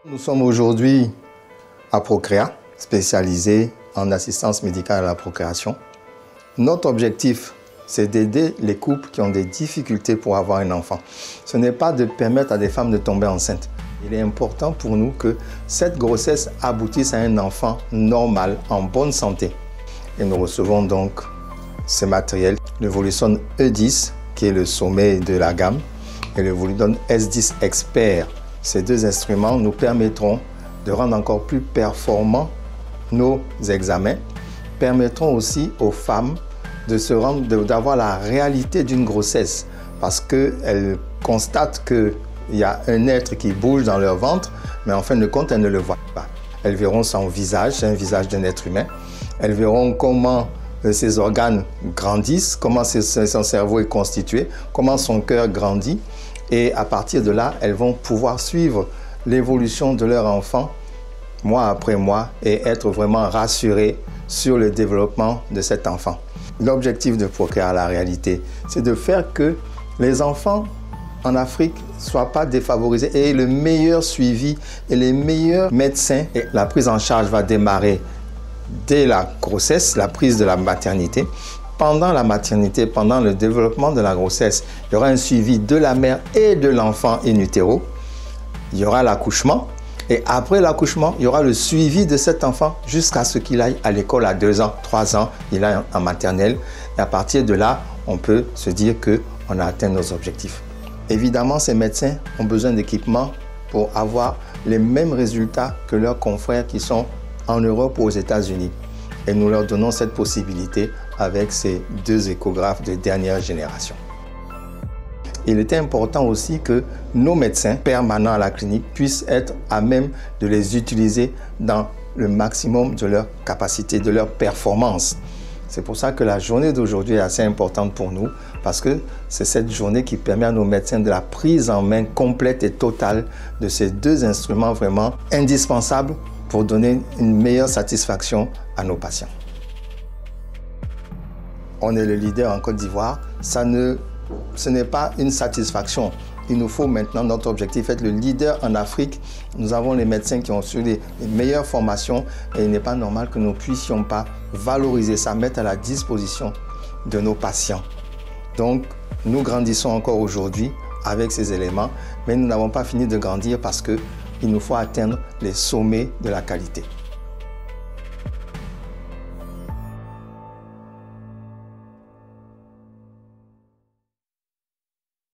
Nous sommes aujourd'hui à Procréa, spécialisé en assistance médicale à la procréation. Notre objectif, c'est d'aider les couples qui ont des difficultés pour avoir un enfant. Ce n'est pas de permettre à des femmes de tomber enceintes. Il est important pour nous que cette grossesse aboutisse à un enfant normal, en bonne santé. Et nous recevons donc ce matériel, le Voluson E10, qui est le sommet de la gamme, et le Voluson S10 Expert. Ces deux instruments nous permettront de rendre encore plus performants nos examens, permettront aussi aux femmes d'avoir la réalité d'une grossesse parce qu'elles constatent qu'il y a un être qui bouge dans leur ventre, mais en fin de compte, elles ne le voient pas. Elles verront son visage, c'est un visage d'un être humain. Elles verront comment ses organes grandissent, comment son cerveau est constitué, comment son cœur grandit. Et à partir de là, elles vont pouvoir suivre l'évolution de leur enfant mois après mois et être vraiment rassurées sur le développement de cet enfant. L'objectif de Procréa, la réalité, c'est de faire que les enfants en Afrique ne soient pas défavorisés et aient le meilleur suivi et les meilleurs médecins. Et la prise en charge va démarrer dès la grossesse, la prise de la maternité. Pendant la maternité, pendant le développement de la grossesse, il y aura un suivi de la mère et de l'enfant in utero. Il y aura l'accouchement. Et après l'accouchement, il y aura le suivi de cet enfant jusqu'à ce qu'il aille à l'école à 2 ans, 3 ans, il aille en maternelle. Et à partir de là, on peut se dire qu'on a atteint nos objectifs. Évidemment, ces médecins ont besoin d'équipements pour avoir les mêmes résultats que leurs confrères qui sont en Europe ou aux États-Unis. Et nous leur donnons cette possibilité avec ces 2 échographes de dernière génération. Il était important aussi que nos médecins permanents à la clinique puissent être à même de les utiliser dans le maximum de leur capacité, de leur performance. C'est pour ça que la journée d'aujourd'hui est assez importante pour nous, parce que c'est cette journée qui permet à nos médecins de la prise en main complète et totale de ces 2 instruments vraiment indispensables pour donner une meilleure satisfaction à nos patients. On est le leader en Côte d'Ivoire. Ce n'est pas une satisfaction. Il nous faut maintenant, notre objectif, être le leader en Afrique. Nous avons les médecins qui ont suivi les meilleures formations et il n'est pas normal que nous ne puissions pas valoriser ça, mettre à la disposition de nos patients. Donc, nous grandissons encore aujourd'hui avec ces éléments, mais nous n'avons pas fini de grandir parce qu'il nous faut atteindre les sommets de la qualité.